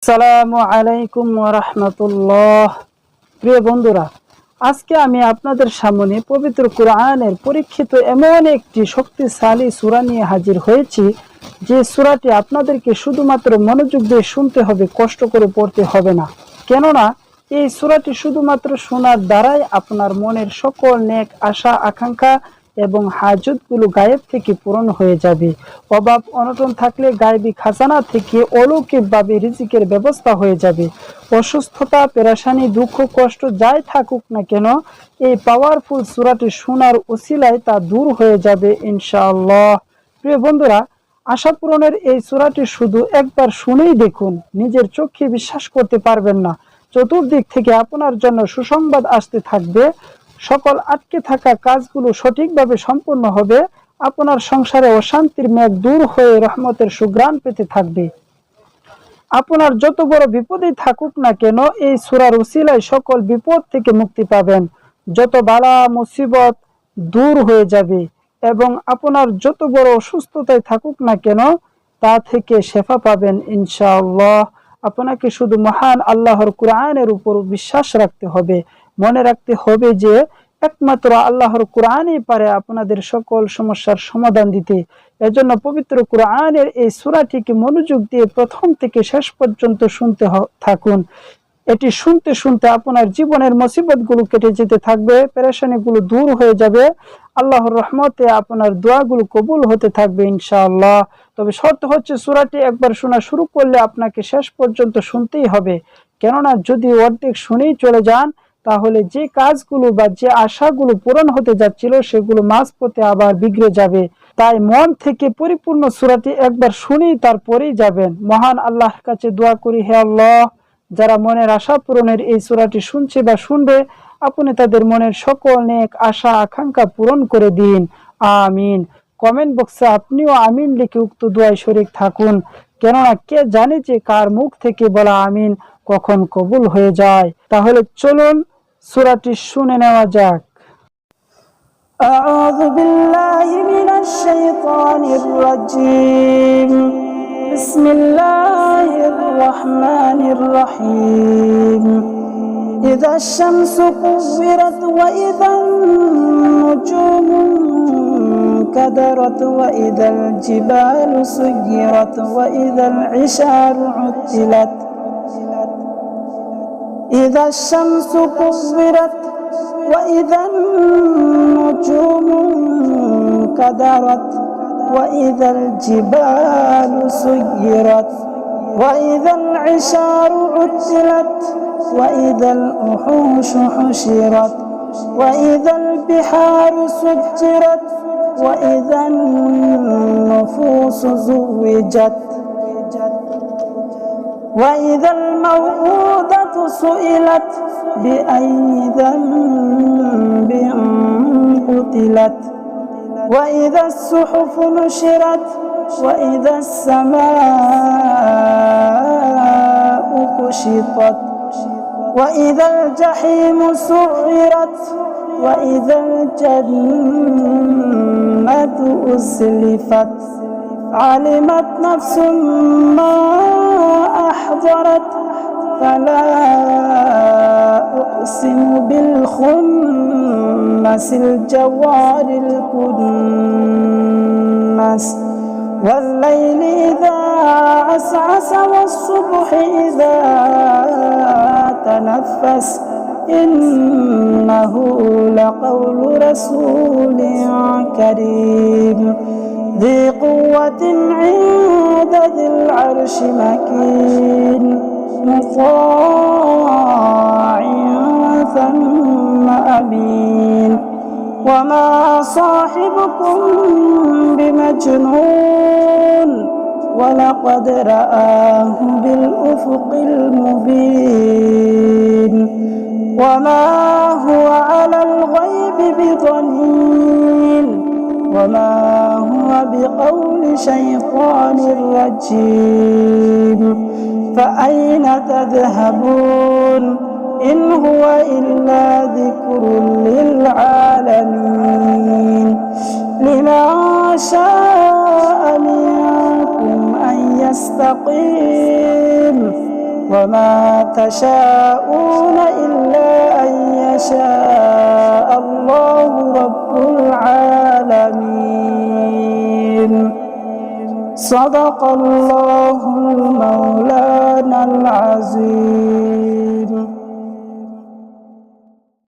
আসসালামু আলাইকুম ওয়া রাহমাতুল্লাহ। প্রিয় বন্ধুরা, আজকে আমি আপনাদের সামনে পবিত্র কোরআনের পরীক্ষিত এমন একটি শক্তিশালী সূরা নিয়ে হাজির হয়েছি, যে সূরাটি আপনাদেরকে শুধুমাত্র মনোযোগ দিয়ে শুনতে হবে, কষ্ট করে পড়তে হবে না। কেননা এই সূরাটি শুধুমাত্র শোনার দ্বারাই আপনার মনের সকল নেক আশা আকাঙ্ক্ষা এবং হাজতগুলো গায়েব থেকে পূরণ হয়ে যাবে। অভাব অনটন থাকলে গায়েবী খাজানা থেকে অলৌকিকভাবে রিজিকের ব্যবস্থা হয়ে যাবে। অসুস্থতা, পেরেশানি, দুঃখ, কষ্ট যাই থাকুক না কেন, এই পাওয়ারফুল সূরাটি শোনার উসিলায় তা দূর হয়ে যাবে ইনশাআল্লাহ। প্রিয় বন্ধুরা, আশা পূরণের এই সূরাটি শুধু একবার শুনেই দেখুন, নিজের চোখে বিশ্বাস করতে পারবেন না। চতুর্দিক থেকে আপনার জন্য সুসংবাদ আসতে থাকবে। সকল আটকে থাকা কাজগুলো সঠিকভাবে সম্পন্ন হবে। আপনার সংসারে অশান্তির মেঘ দূর হয়ে রহমতের সুঘ্রাণ পেতে থাকবে। আপনার যত বড় বিপদেই থাকুক না কেন, এই সূরার উসিলায় সকল বিপদ থেকে মুক্তি পাবেন। যত বালা মুসিবত দূর হয়ে যাবে এবং আপনার যত বড় অসুস্থতায় থাকুক না কেন, তা থেকে শেফা পাবেন ইনশাআল্লাহ। আপনাকে শুধু মহান আল্লাহর কোরআনের উপর বিশ্বাস রাখতে হবে। মনে রাখতে হবে যে একমাত্র আল্লাহর কোরআনই পারে আপনাদের সকল সমস্যার সমাধান দিতে। এজন্য পবিত্র কোরআনের এই সূরাটিকে মনোযোগ দিয়ে প্রথম থেকে শেষ পর্যন্ত শুনতে থাকুন। এটি শুনতে শুনতে আপনার জীবনের মুসিবতগুলো কেটে যেতে থাকবে, পেরেশানিগুলো দূর হয়ে যাবে। আল্লাহর রহমতে আপনার দোয়াগুলো কবুল হতে থাকবে ইনশাআল্লাহ। তবে শর্ত হচ্ছে, সূরাটি একবার শোনা শুরু করলে আপনাকে শেষ পর্যন্ত শুনতেই হবে। কেননা যদি অর্ধেক শুনেই চলে যান, তাহলে যে কাজগুলো বা যে আশাগুলো পূরণ হতে যাচ্ছিল, সেগুলো মাঝপথে আবার বিগড়ে যাবে। তাই মন থেকে পরিপূর্ণ সূরাটি একবার শুনেই তারপরেই যাবেন। মহান আল্লাহর কাছে দোয়া করি, হে আল্লাহ, যারা মনের আশা পূরণের এই সূরাটি শুনছে বা শুনবে, আপনি তাদের মনের সকল নেক আশা আকাঙ্ক্ষা পূরণ করে দিন, আমিন। কমেন্ট বক্সে আপনিও আমিন লিখে উক্ত দোয়ায় শরীক থাকুন। কেননা কে জানে যে কার মুখ থেকে বলা আমিন কখন কবুল হয়ে যায়। তাহলে চলুন সূরাটি শুনে নেওয়া যাক। আউযু বিল্লাহি মিনাশ শাইতানির রাজীম। বিসমিল্লাহির রহমানির রহিম। ইযাশ শামসু কুওয়িরাত ওয়া ইযান নুজুমু কাদারাত ওয়া ইযাল জিবালু সুয়িরাত ওয়া ইযাল ইশারু উত্তিলাত। إذا الشمس كورت وإذا النجوم كدرت وإذا الجبال سيرت وإذا العشار عطلت وإذا الوحوش حشرت وإذا البحار سجرت وإذا النفوس زوجت وإذا الموءودة سئلت بأي ذنب قتلت وإذا الصحف نشرت وإذا السماء كشطت وإذا الجحيم سعرت وإذا الجنة أزلفت علمت نفس ما أحضرت فلا أقسم بالخنس الجوار الكنس والليل إذا عسعس والصبح إذا تنفس إنه لقول رسول كريم ذي قوة عند ذي العرش مكين مطاع ثم أمين وما صاحبكم بمجنون ولقد رآه بالأفق المبين وما هو على الغيب بضنين وما هو بقول شيطان رجيم فأين تذهبون إن هو إلا ذكر للعالمين لمن شاء منكم أن يستقيم وما تشاءون إلا أن يشاء الله رب العالمين صدق الله المولى